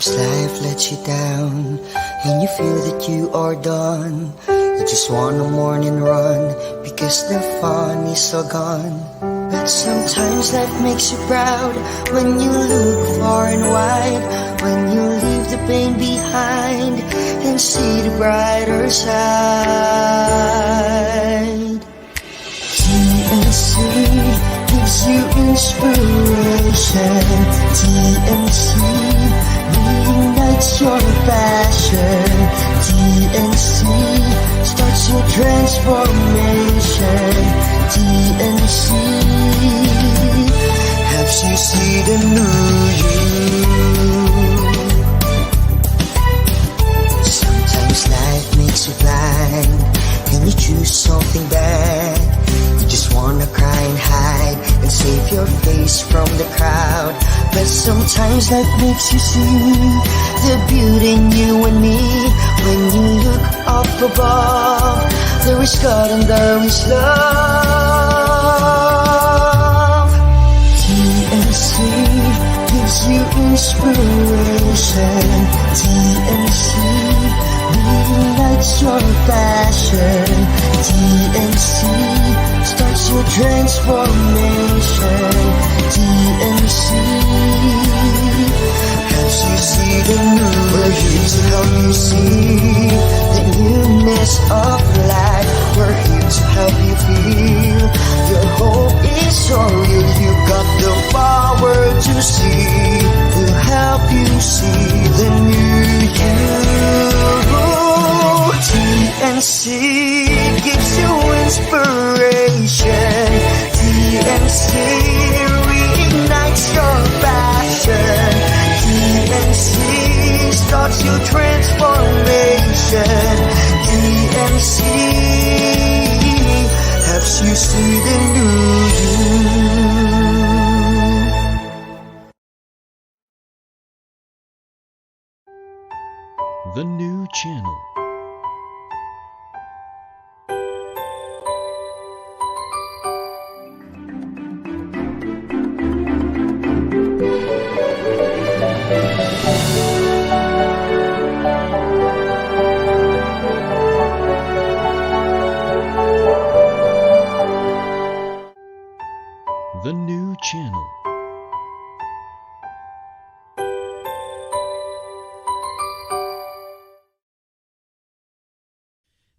Sometimes life lets you down and you feel that you are done. You just want a morning run because the fun is all gone. But sometimes life makes you proud when you look far and wide, when you leave the pain behind and see the brighter side. TNC gives you inspiration. TNC reignites your passion. TNC starts your transformation. TNC helps you see the new you. Sometimes life makes you blind and you choose something bad. You just wanna cry and hide and save your face from the crowd. But sometimes life makes you see the beauty in you and me. When you look up above, there is God and there is love. TNC gives you inspiration. TNC reignites your passion. TNC starts your transformation. TNC helps you see the new. We're here to help you see the newness of life. We're here to help you feel your hope is so real. You got the power to see. We'll help you see the new you. TNC gives you inspiration. TNC reignites your passion. TNC starts your transformation. TNC helps you see the new you. The new channel. The new channel.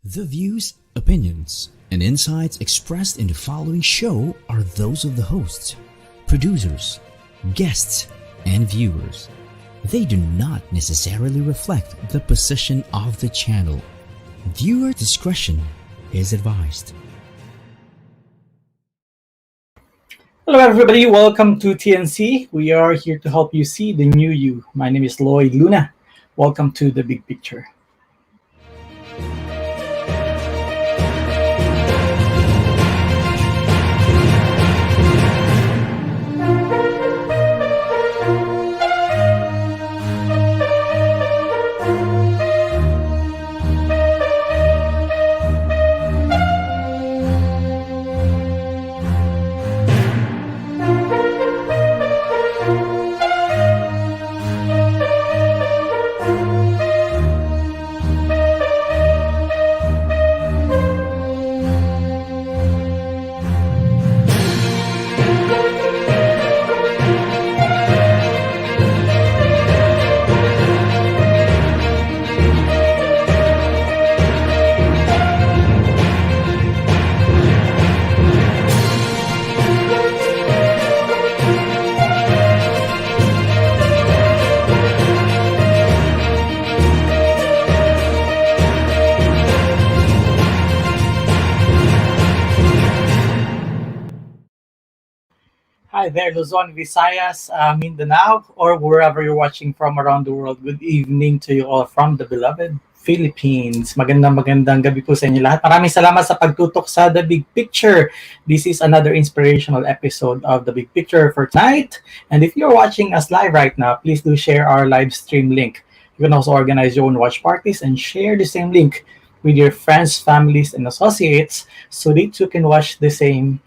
The views, opinions, and insights expressed in the following show are those of the hosts, producers, guests, and viewers. They do not necessarily reflect the position of the channel. Viewer discretion is advised. Hello everybody, welcome to TNC. We are here to help you see the new you. My name is Lloyd Luna. Welcome to the big picture. Hi there, Luzon, Visayas, Mindanao, or wherever you're watching from around the world. Good evening to you all from the beloved Philippines. Magandang gabi po sa inyo lahat. Maraming salamat sa pagtutok sa The Big Picture. This is another inspirational episode of The Big Picture for tonight. And if you're watching us live right now, please do share our live stream link. You can also organize your own watch parties and share the same link with your friends, families, and associates so they too can watch the same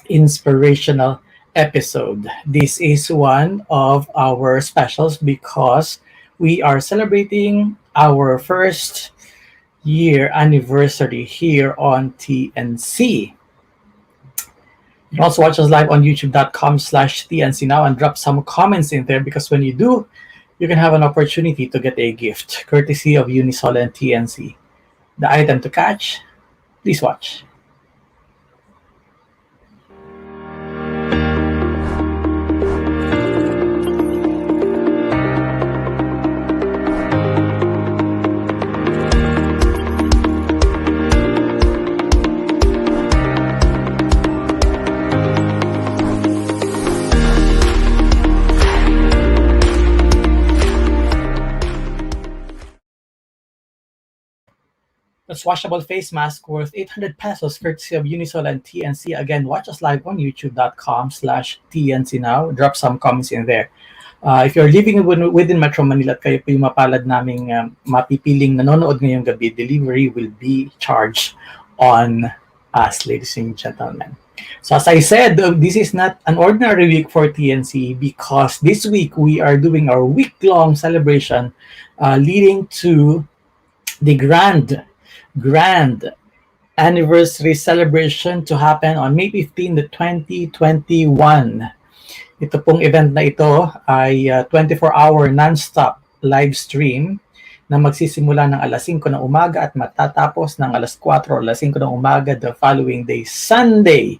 inspirational episode. This is one of our specials because we are celebrating our first year anniversary here on TNC. You can also watch us live on youtube.com/TNC now and drop some comments in there because when you do, you can have an opportunity to get a gift courtesy of Unisol and TNC. The item to catch, please watch. That's washable face mask worth 800 pesos courtesy of Unisol and TNC. Again, watch us live on youtube.com/TNC now. Drop some comments in there. If you're living within Metro Manila at kayo po yung mapalad naming mapipiling nanonood ngayong gabi, delivery will be charged on us, ladies and gentlemen. So as I said, this is not an ordinary week for TNC because this week we are doing our week-long celebration leading to the grand anniversary celebration to happen on May 15, 2021. Ito pong event na ito ay 24-hour non-stop live stream na magsisimula ng alas 5 ng umaga at matatapos ng alas 4 o alas 5 ng umaga the following day, Sunday.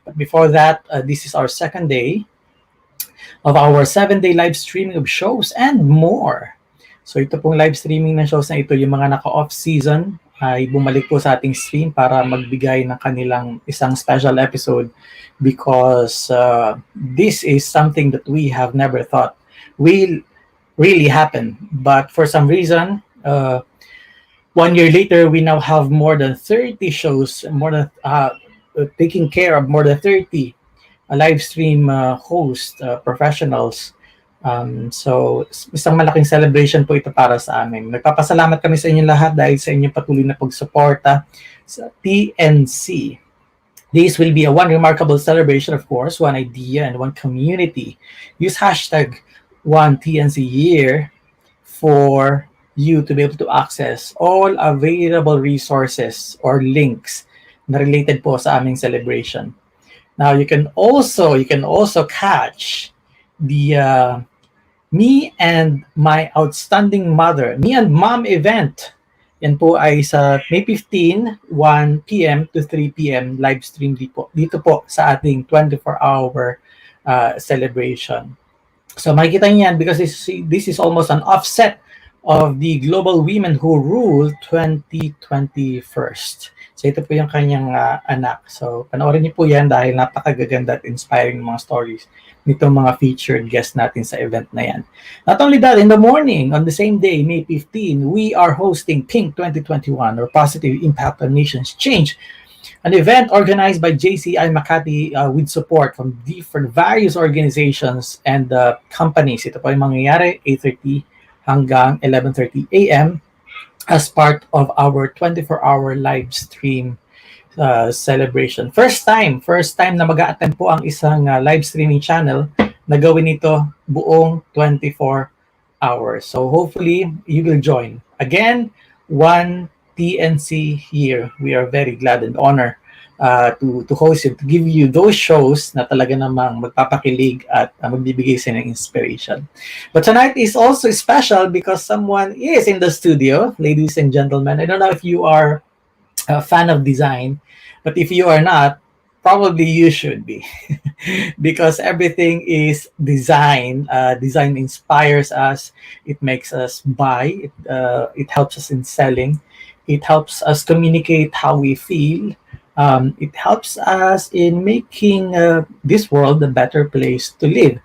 But before that, this is our second day of our 7-day live streaming of shows and more. So ito pong live streaming ng shows na ito, yung mga naka-off season, ay bumalik po sa ating stream para magbigay ng kanilang isang special episode because this is something that we have never thought will really happen. But for some reason, 1 year later, we now have more than 30 shows, taking care of more than 30 live stream host professionals. So, isang malaking celebration po ito para sa amin. Nagpapasalamat kami sa inyo lahat dahil sa inyong patuloy na pagsuporta sa TNC. This will be a one remarkable celebration, of course, one idea and one community. Use hashtag #OneTNCYear for you to be able to access all available resources or links na related po sa aming celebration. Now, you can also catch the Me and My Outstanding Mother, Me and Mom event. Yan po ay sa May 15, 1 p.m. to 3 p.m. live stream dito po sa ating 24-hour celebration. So makikita niyo yan because this is almost an offset of the Global Women Who Rule 2021. So ito po yung kanyang anak. So panoorin niyo po yan dahil napakagaganda at inspiring mga stories nitong mga featured guests natin sa event na yan. Not only that, in the morning, on the same day, May 15, we are hosting PINK 2021, or Positive Impact on Nations Change, an event organized by JCI Makati with support from various organizations and companies. Ito po yung mangyayari 8:30 hanggang 11:30 a.m. as part of our 24-hour live stream celebration. First time na mag-a-attend po ang isang live streaming channel na gawin ito buong 24 hours. So hopefully you will join. Again, one TNC here. We are very glad and honored to host it, to give you those shows na talaga namang magpapakilig at magbibigay sa ng inspiration. But tonight is also special because someone is in the studio, ladies and gentlemen. I don't know if you are a fan of design, but if you are not, probably you should be because everything is design. Design inspires us. It makes us buy. It helps us in selling. It helps us communicate how we feel. It helps us in making this world a better place to live.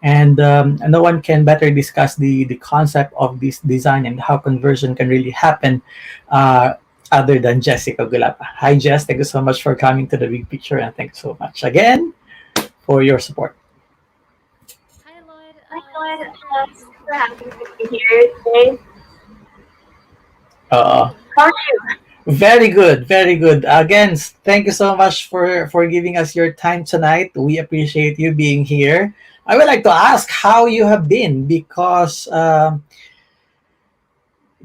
And no one can better discuss the concept of this design and how conversion can really happen other than Jessica Gulapa. Hi, Jess. Thank you so much for coming to the big picture, and thanks so much again for your support. Hi, Lloyd. Thanks for having me here today. How are you? Very good, very good. Again, thank you so much for giving us your time tonight. We appreciate you being here. I would like to ask how you have been because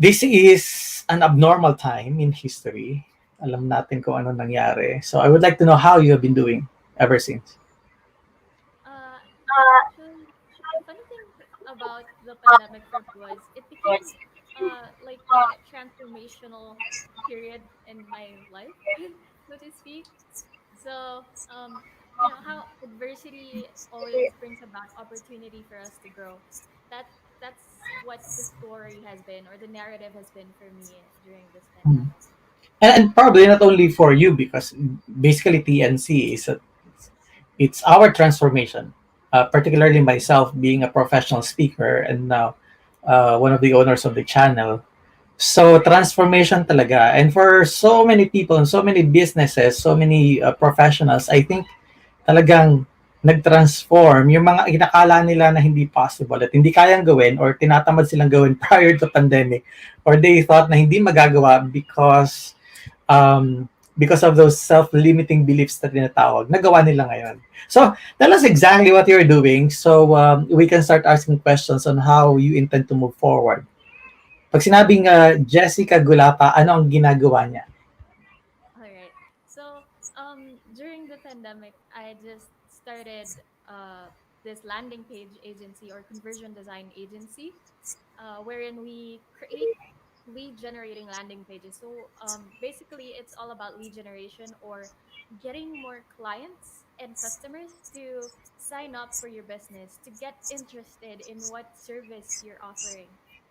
This is an abnormal time in history. Alam natin kung ano nangyari. So I would like to know how you have been doing ever since. Uh, Actually, the funny thing about the pandemic for me was it became like a transformational period in my life, so to speak. So, how adversity always brings about opportunity for us to grow. That that's what the story has been, or the narrative has been for me during this Hmm. pandemic. And probably not only for you because basically TNC is it's our transformation. Particularly myself being a professional speaker and now one of the owners of the channel. So transformation talaga. And for so many people and so many businesses, so many professionals, I think talagang nag-transform yung mga inakala nila na hindi possible at hindi kayang gawin or tinatamad silang gawin prior to pandemic or they thought na hindi magagawa because of those self-limiting beliefs na tinatawag, nagawa nila ngayon. So, tell us exactly what you're doing so we can start asking questions on how you intend to move forward. Pag sinabing Jessica Gulapa, ano ang ginagawa niya? All right. So, during the pandemic, I just started this landing page agency or conversion design agency, wherein we create lead generating landing pages. So, basically, it's all about lead generation or getting more clients and customers to sign up for your business, to get interested in what service you're offering.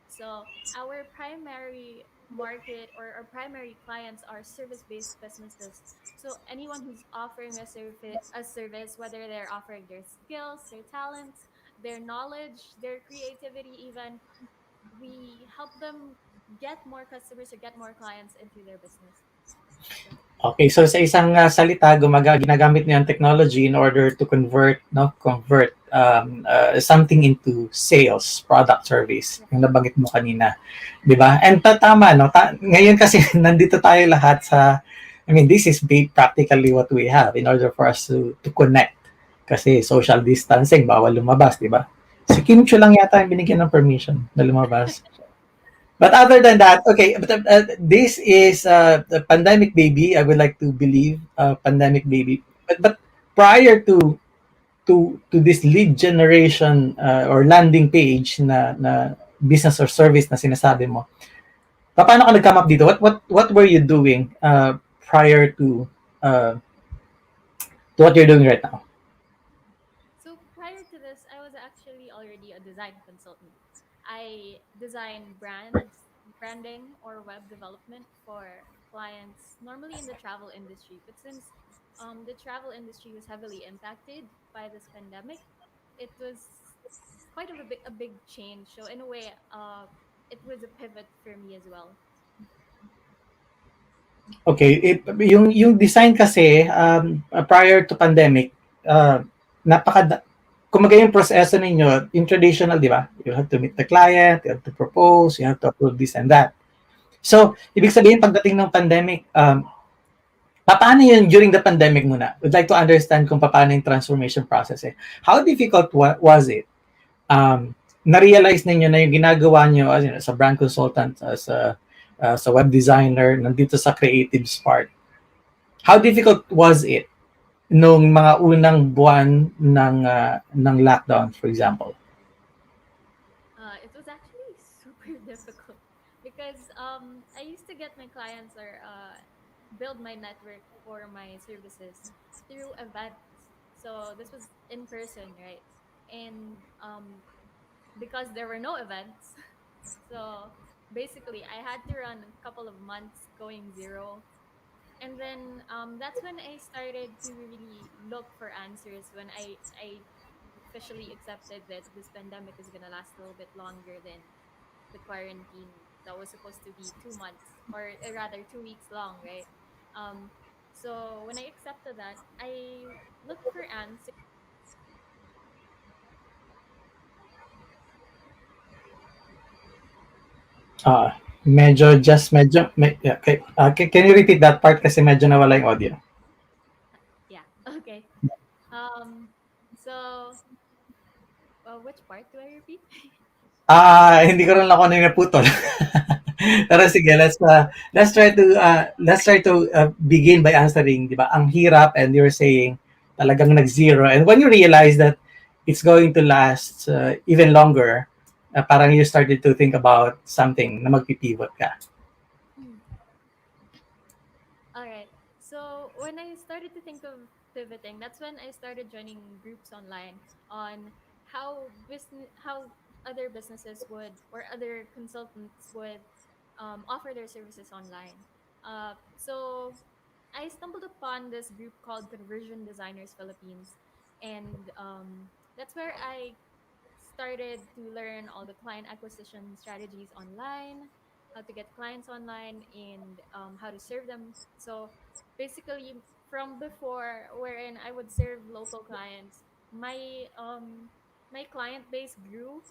So, our primary market or our primary clients are service-based businesses. So anyone who's offering a service, whether they're offering their skills, their talents, their knowledge, their creativity, even, we help them get more customers or get more clients into their business. So Okay, so sa isang salita, ginagamit niyo ang technology in order to convert something into sales, product, service. yeah. Yung nabanggit mo kanina, 'di ba? And tama no, ngayon kasi nandito tayo lahat sa I mean, this is practically what we have in order for us to connect. Kasi social distancing, bawal lumabas, 'di ba? Si Kim Chu lang yata yung binigyan ng permission na lumabas. But other than that, okay, but this is the pandemic baby. I would like to believe pandemic baby. But prior to this lead generation or landing page na business or service na sinasabi mo, paano ka nag-come up dito? What were you doing prior uh, to what you're doing right now? So prior to this, I was actually already a design consultant. I design branding or web development for clients, normally in the travel industry. But since the travel industry was heavily impacted by this pandemic, it was quite of a big change. So in a way, it was a pivot for me as well. Okay, yung design kasi prior to pandemic, napaka kumaga yung proseso ninyo, in traditional, di ba? You have to meet the client, you have to propose, you have to approve this and that. So, ibig sabihin, pagdating ng pandemic, paano yun during the pandemic muna? We'd like to understand kung paano yung transformation process eh. How difficult was it? Na-realize ninyo na yung ginagawa nyo as a brand consultant, as a web designer, nandito sa creatives part. How difficult was it nung mga unang buwan ng lockdown, for example? It was actually super difficult because I used to get my clients or build my network for my services through events. So this was in person, right? And because there were no events, so basically I had to run a couple of months going zero. And then that's when I started to really look for answers when I officially accepted that this pandemic is gonna last a little bit longer than the quarantine that was supposed to be 2 months, or rather 2 weeks long, right? Um, so when I accepted that, I looked for answers. Yeah, okay. Can you repeat that part kasi medyo nawala yung audio? Yeah, okay. So which part do I repeat? Hindi ko rin ako ano yung naputol. Pero sige, let's try to begin by answering, 'di ba? Ang hirap, and you're saying talagang nag-zero, and when you realize that it's going to last even longer, parang you started to think about something na magpipivot ka. Mm. All right. So when I started to think of pivoting, that's when I started joining groups online on how other businesses would, or other consultants would, offer their services online. So I stumbled upon this group called Conversion Designers Philippines, and that's where I started to learn all the client acquisition strategies online, how to get clients online, and how to serve them. So basically, from before, wherein I would serve local clients, my client base grew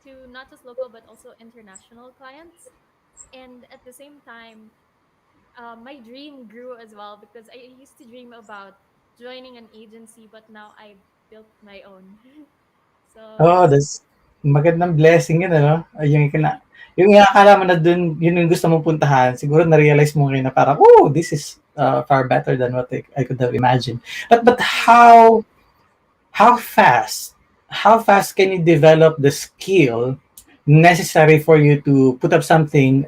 to not just local but also international clients. And at the same time, my dream grew as well, because I used to dream about joining an agency, but now I built my own. So Oh, that's magandang blessing yun, ano? Yung akala mo na dun, yun yung gusto mong puntahan, siguro na-realize mo ngayon na parang, oh, this is far better than what I could have imagined. But yeah. how fast how fast can you develop the skill necessary for you to put up something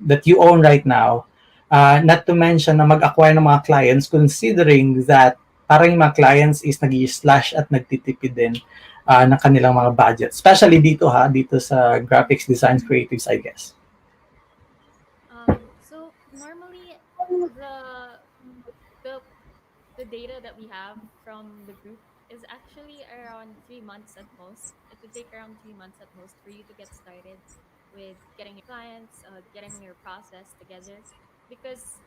that you own right now, not to mention na mag-acquire ng mga clients, considering that parang yung mga clients is nag-slash at nagtitipid din ng kanilang mga budget, especially dito sa graphics design creatives, I guess. So normally the the the data that we have from the group is actually around 3 months at most. It would take around 3 months at most for you to get started with getting your clients, getting your process together, because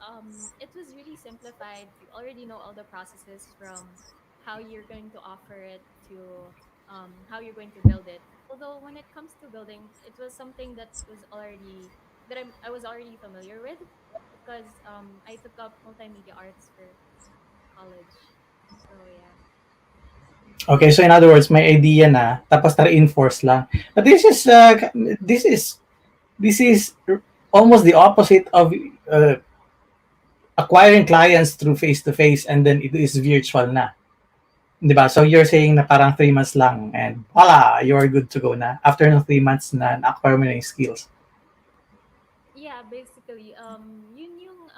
it was really simplified. You already know all the processes, from how you're going to offer it to how you're going to build it. Although when it comes to building, it was something I was already familiar with, because I took up multimedia arts for college. So yeah. Okay, so in other words, may idea na, tapos na-reinforce lang. But this is this is almost the opposite of acquiring clients through face-to-face, and then it is virtual na. 'Di ba? So you're saying na parang 3 months lang and voila, you're good to go na. After ng 3 months na na-acquire mo na yung skills. Yeah, basically, yun yung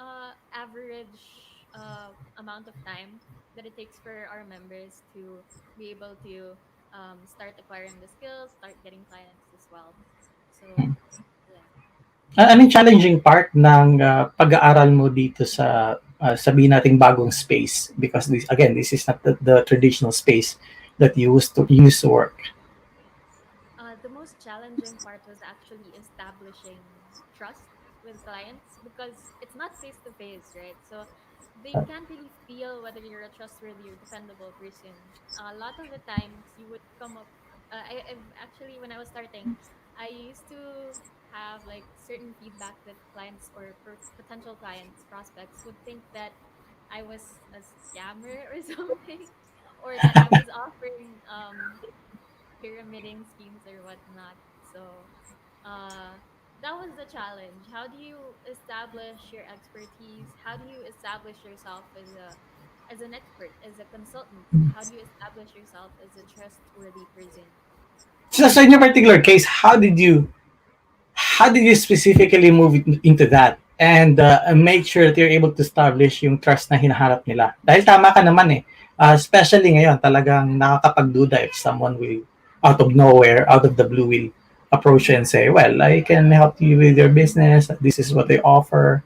average amount of time that it takes for our members to be able to start acquiring the skills, start getting clients as well. So yeah. Ano yung challenging part ng pag-aaral mo dito sa sabihin nating bagong space? Because this is not the traditional space that you used to work. The most challenging part was actually establishing trust with clients, because it's not face to face, right? So they can't really feel whether you're a trustworthy or dependable person. A lot of the times you would come up. I've actually, when I was starting, I used to have like certain feedback that clients or potential clients, prospects, would think that I was a scammer or something, or that I was offering pyramiding schemes or whatnot. So uh, that was the challenge. How do you establish your expertise? How do you establish yourself as an expert, as a consultant? How do you establish yourself as a trustworthy person? So in your particular case, how did you specifically move into that and make sure that you're able to establish yung trust na hinahanap nila? Dahil tama ka naman eh. Especially ngayon, talagang nakakapagduda if someone will, out of nowhere, out of the blue, will approach you and say, well, I can help you with your business. This is what they offer.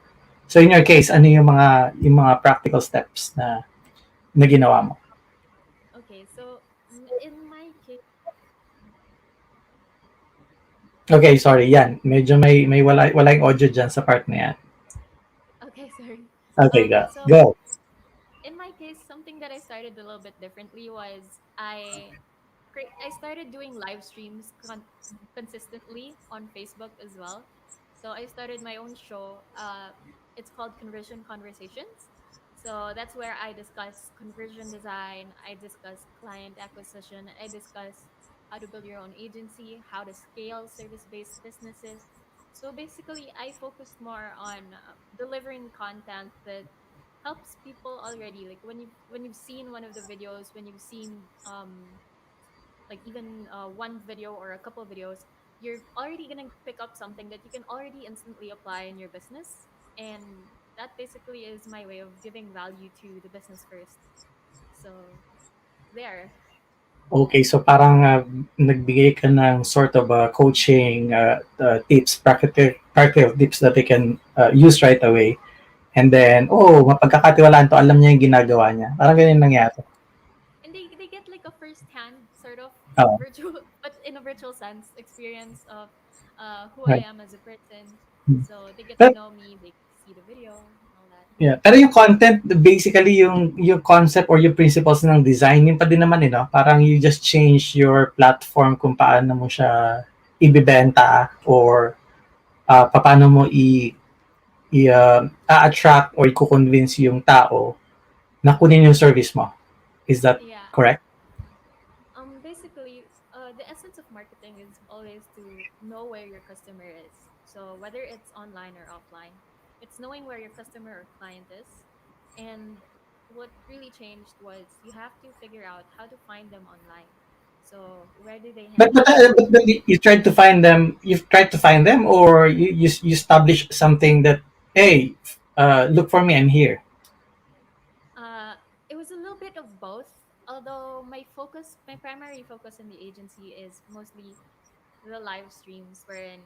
So in your case, ano yung mga practical steps na ginawa mo? Okay, so in my case, Okay, sorry, yan. Medyo wala yung audio dyan sa part na yan. okay, sorry. Okay, go. So Go. in my case, something that I started a little bit differently was I started doing live streams consistently on Facebook as well. So I started my own show. It's called Conversion Conversations. So that's where I discuss conversion design. I discuss client acquisition. I discuss how to build your own agency, how to scale service-based businesses. So basically, I focused more on delivering content that helps people already. Like when you've seen one of the videos, when you've seen like even one video or a couple videos, you're already gonna pick up something that you can already instantly apply in your business, and that basically is my way of giving value to the business first. So there. Okay, so parang nagbigay ka ng sort of coaching tips, practical tips that they can use right away. And then, oh, mapagkakatiwalaan to, alam niya yung ginagawa niya. Parang ganyan nangyari. And they get like a first hand sort of Oo. virtual but in a virtual sense experience of who I Right. am as a person. Hmm. So they get to But, know me, they see the video and all that. yeah. Pero yung content, basically, yung concept or yung principles ng design, yun pa din naman, no? Parang you just change your platform kung paano mo siya ibibenta or paano mo attract or i-convince yung tao na kunin yung service mo. Is that Yeah. correct? Basically, the essence of marketing is always to know where your customer is. So whether it's online or offline, it's knowing where your customer or client is. And what really changed was you have to figure out how to find them online. So where do they But hang out? but then you tried to find them. You've tried to find them, or you establish something that, hey, look for me. I'm here. Uh, it was a little bit of both. Although my primary focus in the agency is mostly the live streams, wherein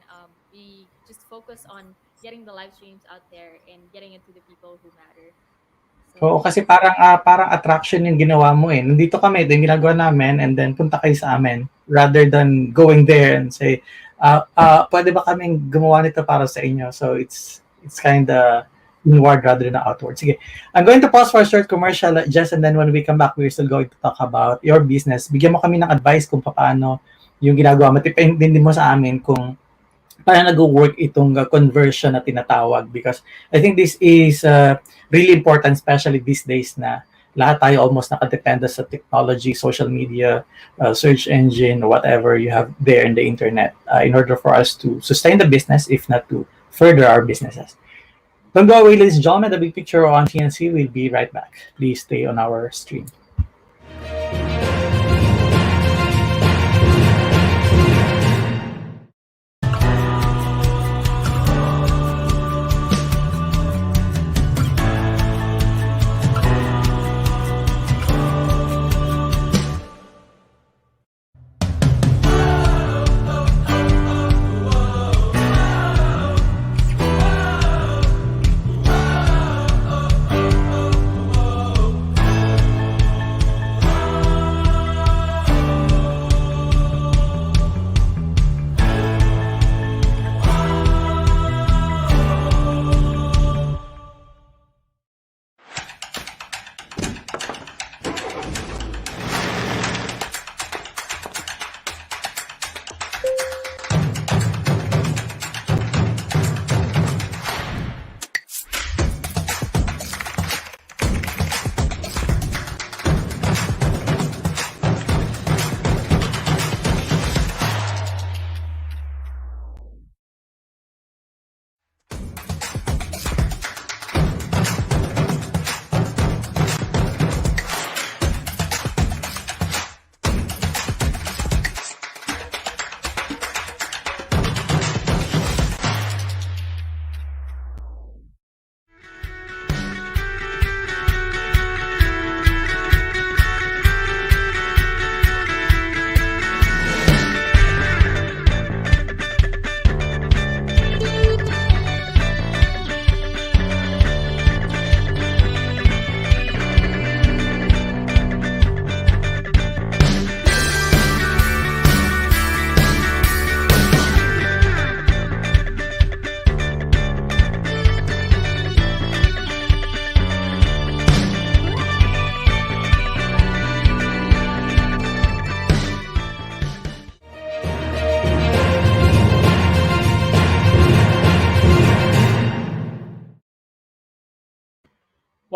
we just focus on getting the live streams out there and getting it to the people who matter. Oo, So kasi parang attraction yung ginawa mo eh. Nandito kami, ito yung ginagawa namin, and then punta kayo sa amin. Rather than going there and say, pwede ba kaming gumawa nito para sa inyo? So it's kind of inward rather than outward. Sige, I'm going to pause for a short commercial, Jess, and then when we come back, we're still going to talk about your business. Bigyan mo kami ng advice kung paano yung ginagawa mo. Tipin din mo sa amin kung paano nag-work itong conversion na tinatawag, because I think this is really important, especially these days na lahat tayo almost nakadepende sa technology, social media, search engine, whatever you have there in the internet, in order for us to sustain the business, if not to further our businesses. Don't go away, ladies and gentlemen. The big picture on TNC will be right back. Please stay on our stream.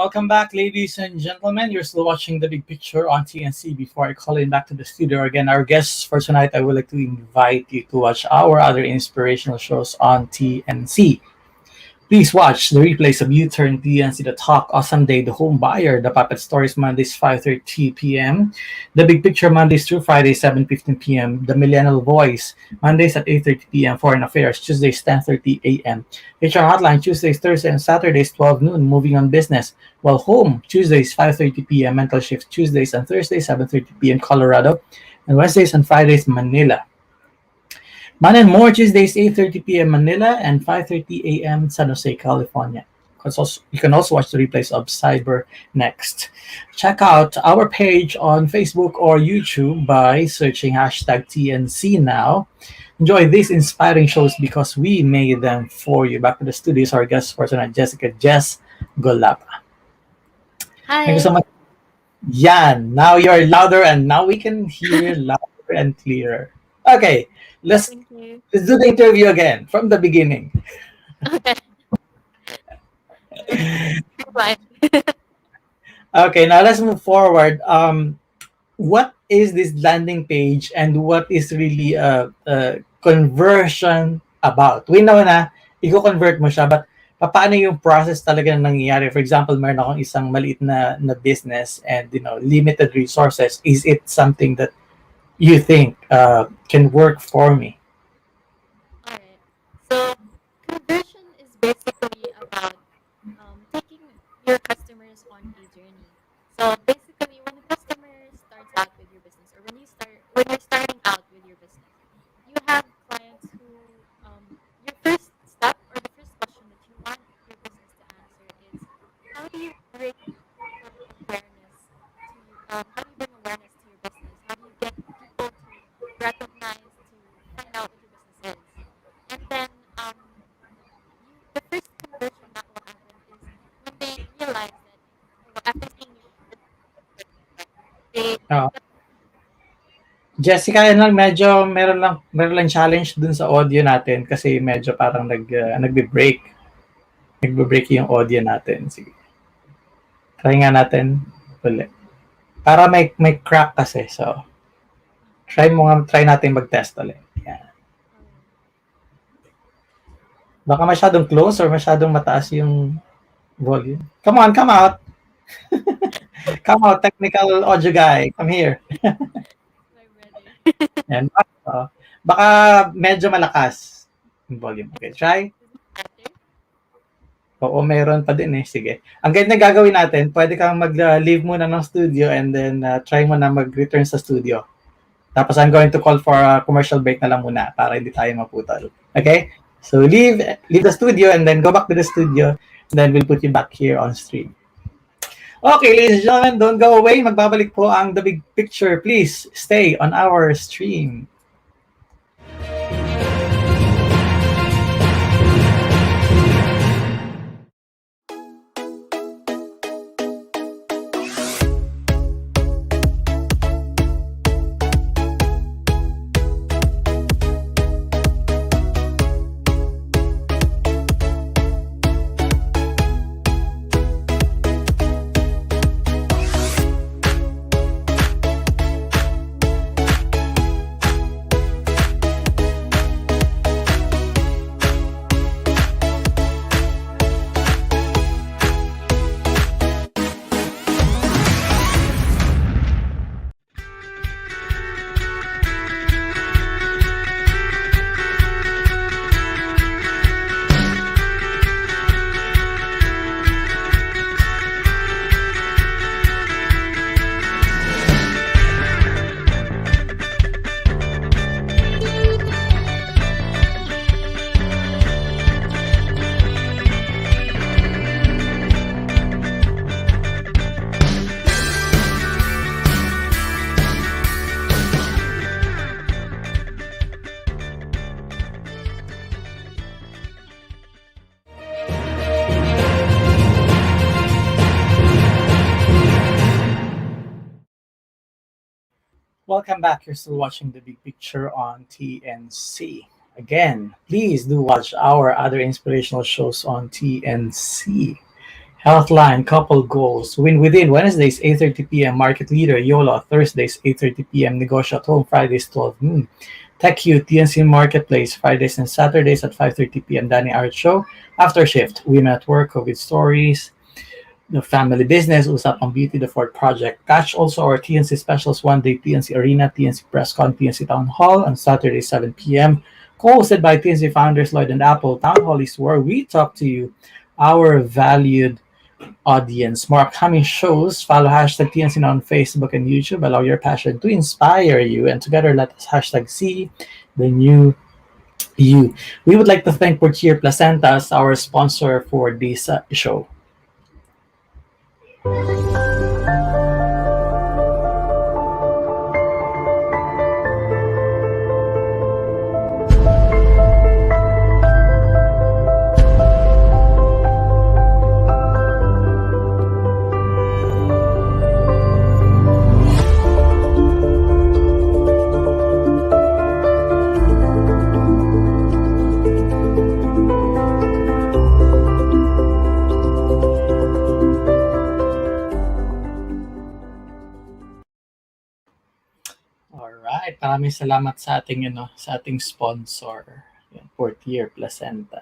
Welcome back, ladies and gentlemen. You're still watching The Big Picture on TNC. Before I call in back to the studio again, our guests for tonight, I would like to invite you to watch our other inspirational shows on TNC. Please watch the replays of U-Turn, TNC, The Talk, Awesome Day, The Home Buyer, The Puppet Stories, Mondays 5:30 p.m., The Big Picture, Mondays through Fridays 7:15 p.m., The Millennial Voice, Mondays at 8:30 p.m., Foreign Affairs, Tuesdays 10:30 a.m., HR Hotline, Tuesdays, Thursdays, and Saturdays 12 noon, Moving on Business, while Home, Tuesdays 5:30 p.m., Mental Shift, Tuesdays and Thursdays 7:30 p.m., Colorado, and Wednesdays and Fridays, Manila. Man and More, Tuesdays 8:30 p.m. Manila and 5:30 a.m. San Jose, California. You can also watch the replays of Cyber Next. Check out our page on Facebook or YouTube by searching hashtag TNC now. Enjoy these inspiring shows because we made them for you. Back to the studios, our guest for tonight, Jessica Jess Gulapa. Thank you so Hi. much. Yan, now you're louder and now we can hear louder and clearer. Okay, let's Thank you. let's do the interview again from the beginning. Okay. All right. Bye. Okay, now let's move forward. What is this landing page and what is really a conversion about? We know na i-convert mo siya, but paano yung process talaga na nangyayari? For example, meron akong isang maliit na business and limited resources. Is it something that you think can work for me? All right. So conversion is basically about taking your customers on a journey. So basically, when a customer starts out with your business, or when you're starting out with your business, you have clients who your first step or the first question that you want your business to answer is how do you bring awareness how do you bring awareness to your business? How do you get people to recognize, to find out what your business is? And then the first conversion that will happen is when they realize that after seeing your they Uh, Jessica, yan lang, medyo meron lang challenge dun sa audio natin kasi medyo parang nagbe-break. Nagbe-break yung audio natin. Sige. Try nga natin ulit. Para may crack kasi. So, try natin mag-test ulit. Yan. Baka masyadong close or masyadong mataas yung volume. Come on, come out. Come out, technical audio guy. Come here. I'm ready. Yan. Baka medyo malakas yung volume. Okay, try. Is it better? Oo, meron pa din eh. Sige. Ang ganyan na gagawin natin, pwede kang mag-leave muna ng studio and then try mo na mag-return sa studio. Tapos I'm going to call for a commercial break na lang muna para hindi tayo maputol. Okay? So leave the studio and then go back to the studio and then we'll put you back here on stream. Okay, ladies and gentlemen, don't go away. Magbabalik po ang The Big Picture. Please stay on our stream. Welcome back. You're still watching The Big Picture on TNC. Again, please do watch our other inspirational shows on TNC. Healthline, couple goals. Win within Wednesdays, 8:30 p.m. Market leader, YOLO. Thursdays, 8:30 p.m. Negosyo at home. Fridays, 12 noon. TechU, TNC Marketplace. Fridays and Saturdays at 5:30 p.m. Danny Art Show. After shift, Women at Work, COVID stories. The family business, Usapang Beauty, the Ford Project. Catch also our TNC specials one day, TNC Arena, TNC PressCon, TNC Town Hall on Saturday, 7 p.m. Co-hosted by TNC founders Lloyd and Apple. Town Hall is where we talk to you, our valued audience. More upcoming shows. Follow hashtag TNC on Facebook and YouTube. Allow your passion to inspire you. And together, let us hashtag see the new you. We would like to thank Portier Placentas, our sponsor for this show. Alright, maraming salamat sa ating sa ating sponsor, yan, Portier Placenta.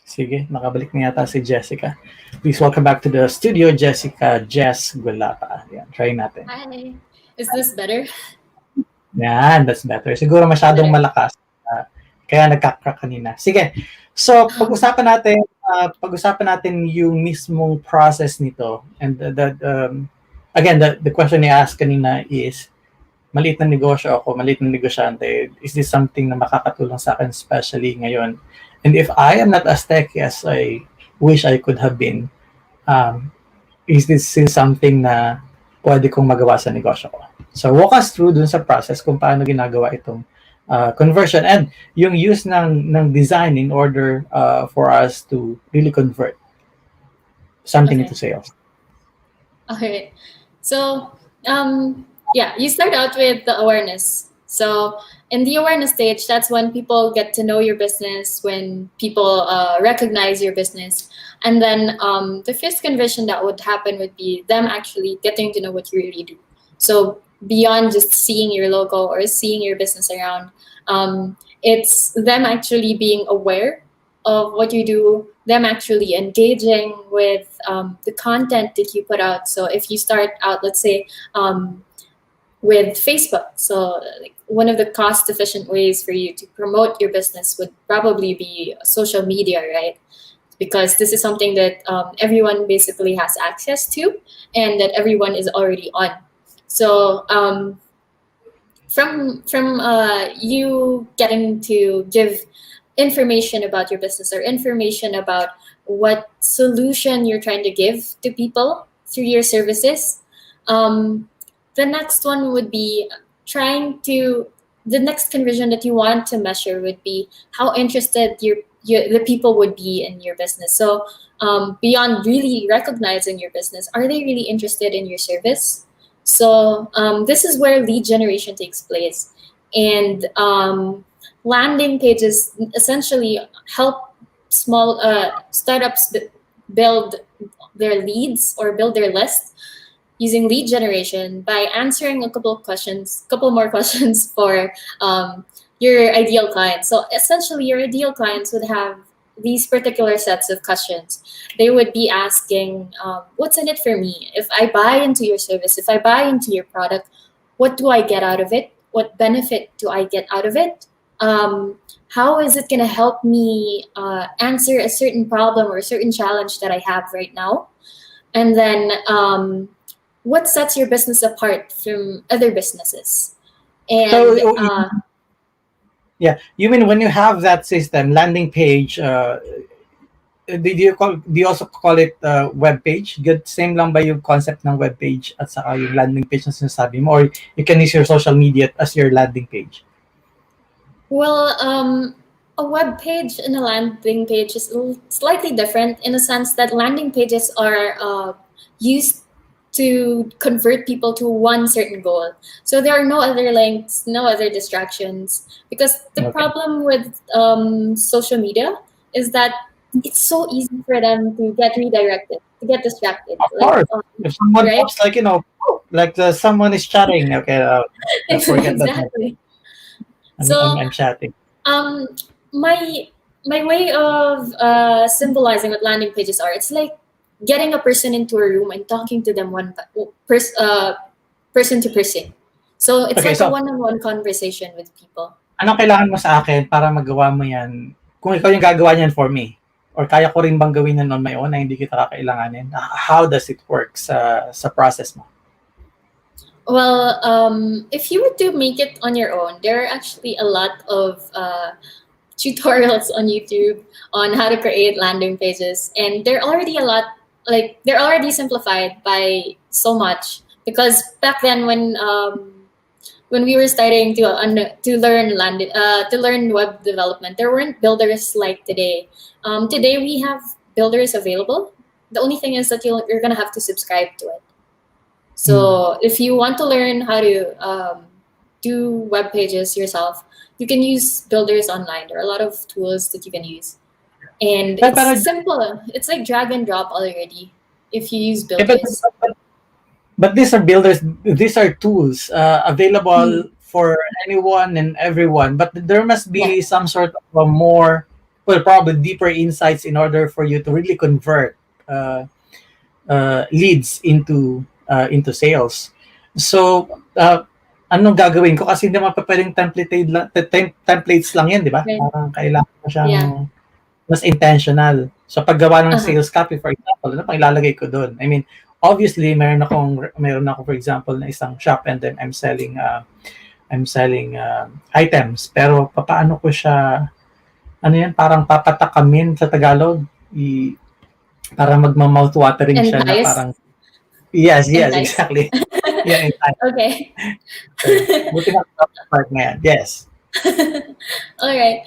Sige, nakabalik na yata si Jessica. Please welcome back to the studio, Jessica Jess Gulapa. Yan, try natin. Hi. Is this better? Yan, that's better. Siguro masyadong malakas. Kaya nagka-crack kanina. Sige. So, pag-usapan natin yung mismong process nito. And again, the question I asked kanina is, maliit na negosyo ako, maliit na negosyante, is this something na makakatulong sa akin, especially ngayon? And if I am not as techy as I wish I could have been, is this still something na pwede kong magawa sa negosyo ko? So walk us through dun sa process kung paano ginagawa itong conversion and yung use ng design in order for us to really convert something into sales. Okay. So, yeah, you start out with the awareness. So in the awareness stage, that's when people get to know your business, when people recognize your business. And then the first conversion that would happen would be them actually getting to know what you really do. So beyond just seeing your logo or seeing your business around, it's them actually being aware of what you do, them actually engaging with the content that you put out. So if you start out, let's say, with Facebook, so like one of the cost-efficient ways for you to promote your business would probably be social media, right? Because this is something that everyone basically has access to and that everyone is already on. So from you getting to give information about your business or information about what solution you're trying to give to people through your services, the next one would be the next conversion that you want to measure would be how interested the people would be in your business. So beyond really recognizing your business, are they really interested in your service? So this is where lead generation takes place. And landing pages essentially help small startups build their leads or build their list using lead generation by answering a couple more questions for your ideal clients. So essentially, your ideal clients would have these particular sets of questions. They would be asking, what's in it for me? If I buy into your service, if I buy into your product, what do I get out of it? What benefit do I get out of it? How is it going to help me answer a certain problem or a certain challenge that I have right now? And then what sets your business apart from other businesses? And So, yeah, you mean when you have that system, landing page, do you also call it web page? Good, same lang ba yung concept ng web page at saka yung landing page na sinasabi mo, or you can use your social media as your landing page? Well, a web page and a landing page is slightly different in the sense that landing pages are used to convert people to one certain goal. So there are no other links, no other distractions. Because the problem with social media is that it's so easy for them to get redirected. to get distracted. Of Like, course, if someone right? pops like like someone is chatting, okay, forget that. Exactly. I'm So I'm chatting. um, my my way of symbolizing what landing pages are, it's like getting a person into a room and talking to them person to person. So it's Okay, like a so one-on-one conversation with people. anong kailangan mo sa akin para magawa mo yan? Kung ikaw yung gagawa niyan for me, or kaya ko rin bang gawin yan on my own na hindi kita kakailanganin? How does it work sa process mo? Well, if you were to make it on your own, there are actually a lot of tutorials on YouTube on how to create landing pages, and they're already a lot they're already simplified by so much because back then when we were starting to learn web development, there weren't builders like today. Today we have builders available. The only thing is that you're gonna have to subscribe to it. So if you want to learn how to do web pages yourself, you can use builders online. There are a lot of tools that you can use, and But, pero, it's simple. It's like drag and drop already if you use eh, but, builders. but these are builders, these are tools available Mm, for anyone and everyone. But there must yeah. be some sort of a more, well, probably deeper insights in order for you to really convert uh, leads into sales. So, anong gagawin ko? Kasi hindi mapapwedeng templates lang yan, di ba? Right. Parang kailangan mo siyang Yeah. mas intentional. So paggawa ng Uh-huh. sales copy, for example, ano pang ilalagay ko doon? I mean, obviously, meron ako, for example, na isang shop and then I'm selling items. Pero paano ko siya, ano yan, parang papatakamin sa Tagalog? Para magma-mouth watering siya na Entice. parang, yes, Entice. exactly. Yan, Okay. buti na part na yan. Yes. All right.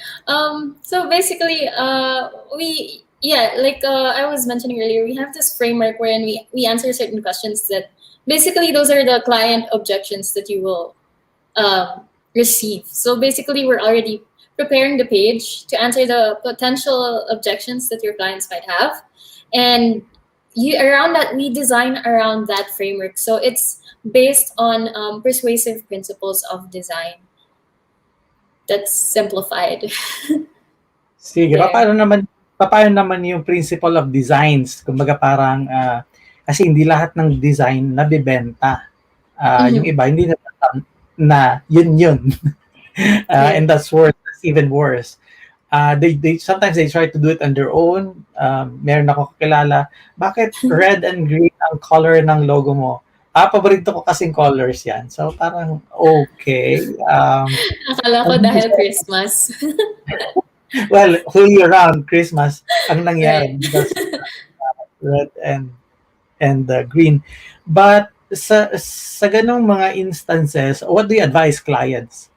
So basically, I was mentioning earlier, we have this framework wherein we answer certain questions that basically those are the client objections that you will receive. So basically, we're already preparing the page to answer the potential objections that your clients might have, and we design around that framework. So it's based on persuasive principles of design. That's simplified. Sige, There. papaano naman yung principle of designs? Kumbaga parang, kasi hindi lahat ng design nabibenta. Yung Mhm. iba, hindi na yun. Right. And that's even worse. They sometimes they try to do it on their own. Meron ako kakilala, bakit red and green ang color ng logo mo? Paborito ko kasing colors yan. So parang, okay. Akala ko dahil Christmas. Well, whole year round, Christmas, ang nangyari Right. because red and green. But sa ganong mga instances, what do you advise clients?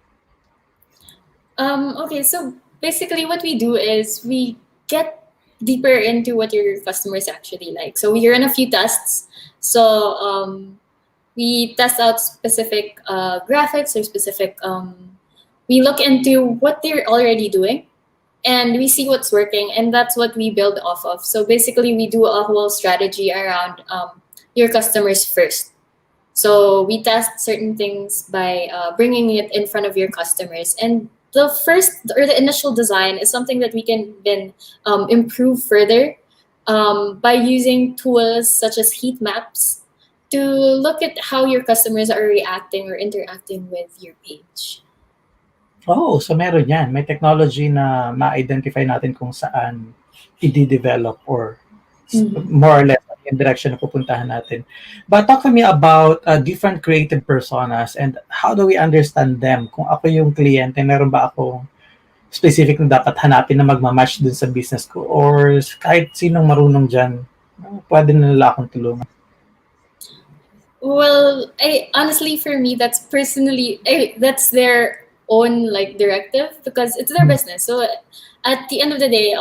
Okay, so basically what we do is we get deeper into what your customers actually like. So we run a few tests. So we test out specific graphics or specific. We look into what they're already doing, and we see what's working, and that's what we build off of. So basically, we do a whole strategy around your customers first. So we test certain things by bringing it in front of your customers, and the first or the initial design is something that we can then improve further by using tools such as heat maps to look at how your customers are reacting or interacting with your page. Oh, so meron yan. May technology na ma-identify natin kung saan i-develop or more or less yung direction na pupuntahan natin. But talk to me about different creative personas and how do we understand them? Kung ako yung kliyente, meron ba akong specific na dapat hanapin na magmamatch dun sa business ko? Or kahit sinong marunong dyan, pwede na nila akong tulungan. Well, honestly, for me, that's their own like directive because it's their business. So at the end of the day,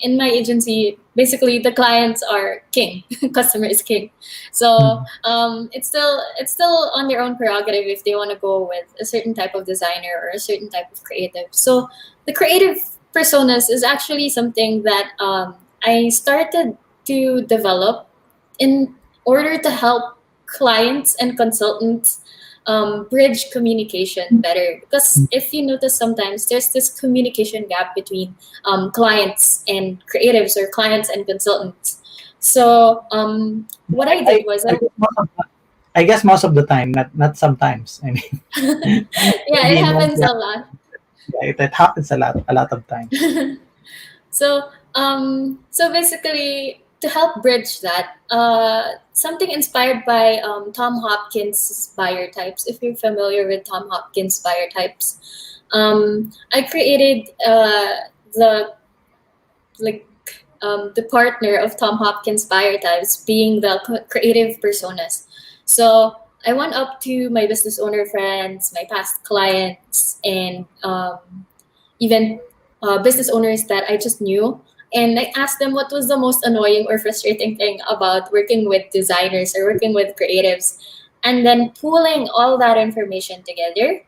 in my agency, basically the clients are king, customer is king. So it's still on their own prerogative if they want to go with a certain type of designer or a certain type of creative. So the creative personas is actually something that I started to develop in order to help clients and consultants bridge communication better. Because if you notice, sometimes there's this communication gap between clients and creatives or clients and consultants. So what I did was I guess most of the time, not sometimes. I mean, yeah, it maybe in one happens a lot. it happens a lot of times. So basically, to help bridge that, something inspired by Tom Hopkins' buyer types. If you're familiar with Tom Hopkins' buyer types, I created the like the partner of Tom Hopkins' buyer types being the creative personas. So I went up to my business owner friends, my past clients, and even business owners that I just knew. And I asked them what was the most annoying or frustrating thing about working with designers or working with creatives. And then pulling all that information together,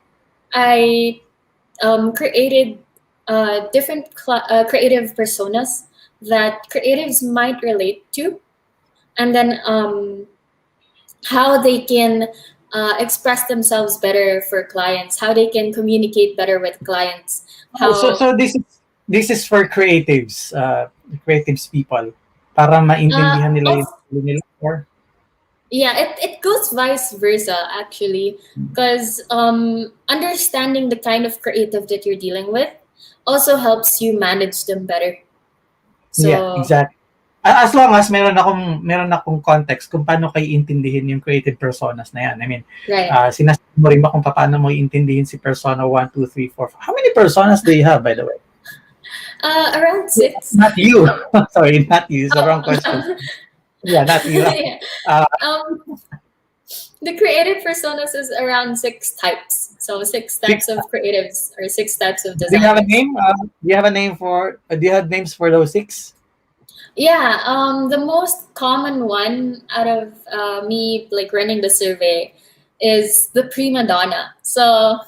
I created different creative personas that creatives might relate to. And then how they can express themselves better for clients, how they can communicate better with clients, Oh, so how this is for creatives, creatives people, para maintindihan nila yung also, sarili nila, or yeah, it goes vice versa actually, because understanding the kind of creative that you're dealing with also helps you manage them better. yeah, So exactly. As long as meron akong context kung paano kayo intindihin yung creative personas na yan. I mean, right, sinasabi mo rin ba kung paano mo intindihin si persona 1, 2, 3, 4? How many personas do you have, by the way? around six. Not you. Sorry, not you. It's the wrong question. Oh. Yeah, not you. Yeah. Uh, Um, the creative personas is around six types. So six types of creatives or six types of do you have a designers. name? Do you have a name for? Do you have names for those six? Yeah, the most common one out of me like running the survey is the prima donna. So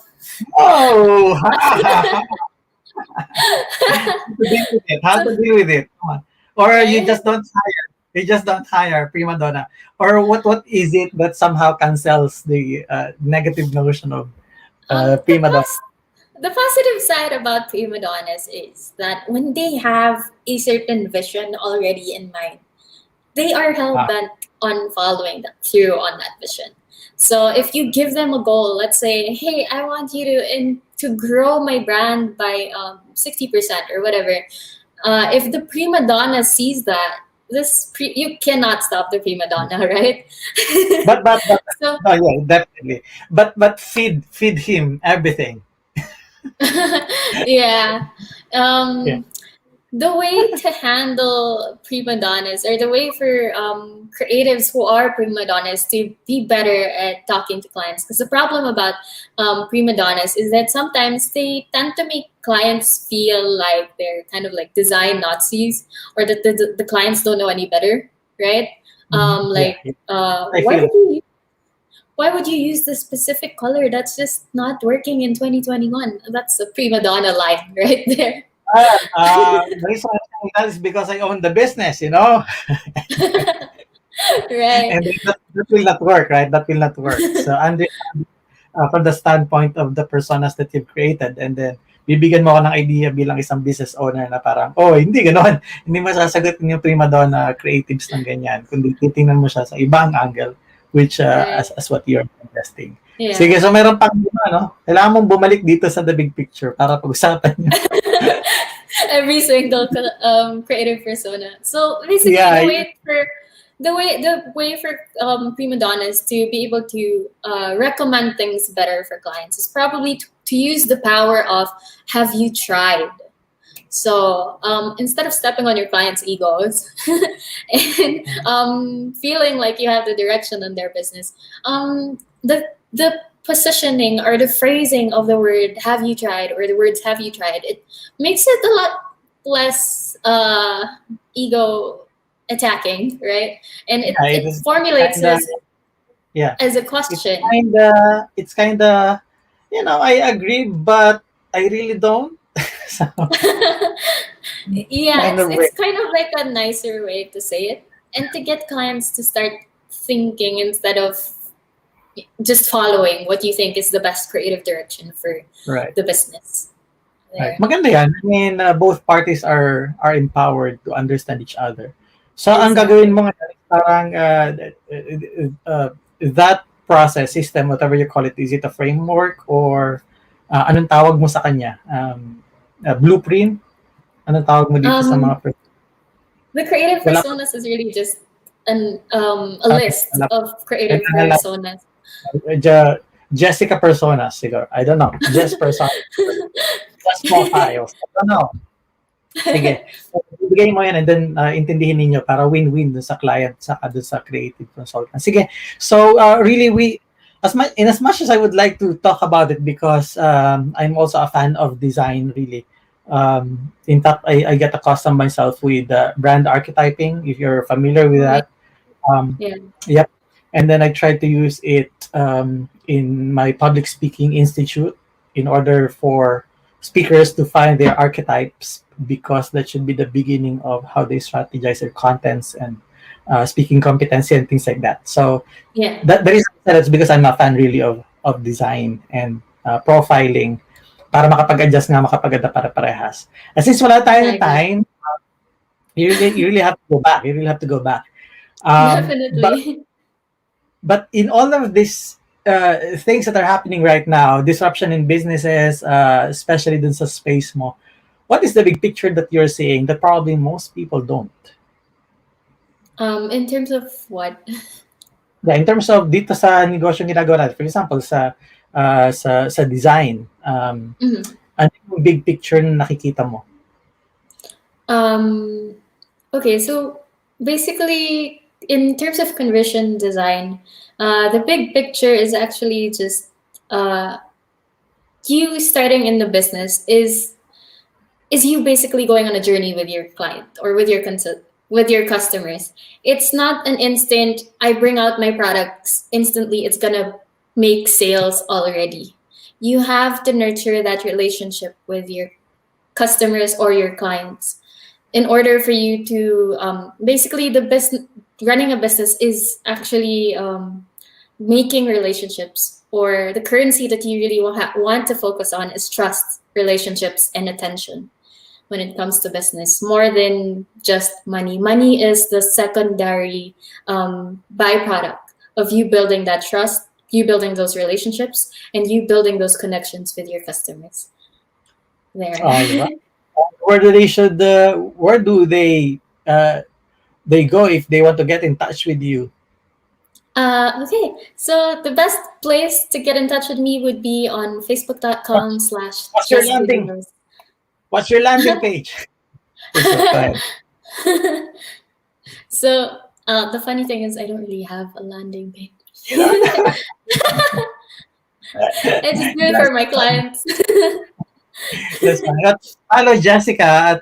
Oh, how to deal with it? How so to deal with it? Come on. Or you right. just don't hire. You just don't hire prima donna. Or what is it that somehow cancels the negative notion of The prima donna? the positive side about prima donnas is that when they have a certain vision already in mind, they are hell Ah, bent on following that through on that vision. So if you give them a goal, let's say, hey, I want you to grow my brand by 60% or whatever. If the prima donna sees that, you cannot stop the prima donna, right? but So oh yeah, definitely. But feed him everything. yeah. Yeah. Um, the way to handle prima donnas or the way for creatives who are prima donnas to be better at talking to clients, because the problem about prima donnas is that sometimes they tend to make clients feel like they're kind of like design nazis, or that the clients don't know any better, right? Mhm. Yeah, yeah. I Why feel would it. you use this specific color that's just not working in 2021? That's a prima donna line right there. The reason I'm saying that is because I own the business, you know, Right. and that will not work, right? That will not work. So, from the standpoint of the personas that you've created, and then bibigyan mo ako ng idea bilang isang business owner na parang, oh, hindi ganoon. Hindi mo sasagutin yung prima donna creatives ng ganyan, kundi titingnan mo siya sa ibang angle, which Right. as what you're investing. Yeah. Sige, so meron pang lima, no? Kailangan mong bumalik dito sa the big picture para pag-usapan niyo. Every single creative persona. So basically, Yeah, the way for prima donnas to be able to recommend things better for clients is probably to use the power of have you tried. So instead of stepping on your clients' egos and feeling like you have the direction on their business, the positioning or the phrasing of the word "have you tried" or the words "have you tried" it makes it a lot less ego attacking, right? And yeah, it it is formulates kinda, yeah. as a It's question. kinda, I agree, but I really don't. So Yeah, kind of it's weird. kind of like a nicer way to say it. and to get clients to start thinking instead of just following what you think is the best creative direction for Right. the business. Right. There. Maganda yan. I mean, both parties are empowered to understand each other. So, ang Exactly. gagawin mo ngayon is parang that process, system, whatever you call it, is it a framework or anong tawag mo sa kanya? Blueprint? Anong tawag mo dito sa Um, mga the creative wala pa personas is really just a list wala pa. of creative Kailangan personas. Jessica Personas, siguro. I don't know. Jess Personas. Just profiles. I don't know. Sige. So, ibigay mo yan and then intindihin ninyo para win-win dun sa client saka dun sa creative consultant. Sige. So really as much as I would like to talk about it because I'm also a fan of design really. In fact, I get accustomed myself with brand archetyping if you're familiar with Oh, that. Um, yeah. yep. And then I try to use it in my public speaking institute in order for speakers to find their archetypes because that should be the beginning of how they strategize their contents and speaking competency and things like that. So Yeah. that is that's because I'm a fan really of design and profiling para makapag-adjust nga makapag-adapt para parehas. And since wala I tayong agree. time, you really have to go back. You really have to go back. But Definitely. but in all of these things that are happening right now, disruption in businesses, especially dun sa space mo, what is the big picture that you're seeing that probably most people don't? In terms of what? Yeah, in terms of dito sa negosyo ginagawa natin, for example, sa design, Mhm. ano yung big picture na nakikita mo? Okay, so basically, in terms of conversion design, the big picture is actually just you starting in the business is you basically going on a journey with your client or with your customers. It's not an instant. I bring out my products instantly. It's gonna make sales already. You have to nurture that relationship with your customers or your clients in order for you to basically the business running a business is actually making relationships, or the currency that you really want to focus on is trust, relationships, and attention when it comes to business, more than just money. Money is the secondary byproduct of you building that trust, you building those relationships, and you building those connections with your customers. There. All right. Where do they go if they want to get in touch with you? Okay, so the best place to get in touch with me would be on facebook.com slash What's your landing? What's your landing page? Go ahead. So the funny thing is I don't really have a landing page. You know? I just do it for my clients. That's fine. Follow Jessica at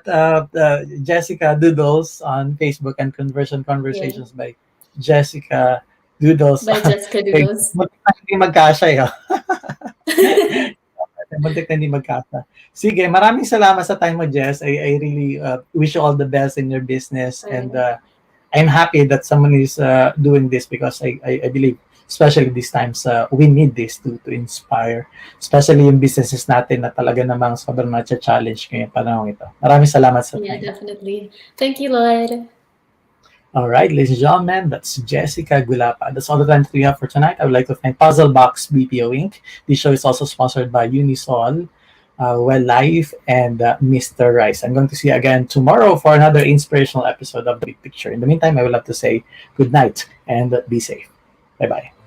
Jessica Doodles on Facebook and Conversion Conversations by Jessica Doodles By on Jessica Facebook. Doodles. Muntik na hindi magkasya eh. Muntik na hindi magkasya. Sige, maraming salamat sa time mo, Jess. I really wish you all the best in your business. And I'm happy that someone is doing this because I believe especially these times, we need this to inspire, especially yung businesses natin na talaga namang sobrang na-challenge ngayong panahon ito. Maraming salamat sa Yeah, time. definitely. Thank you, Lloyd. All right, ladies and gentlemen, that's Jessica Gulapa. That's all the time that we have for tonight. I would like to thank Puzzle Box BPO Inc. This show is also sponsored by Unisol, Well Life, and Mr. Rice. I'm going to see you again tomorrow for another inspirational episode of The Big Picture. In the meantime, I would love to say good night and be safe. Bye-bye.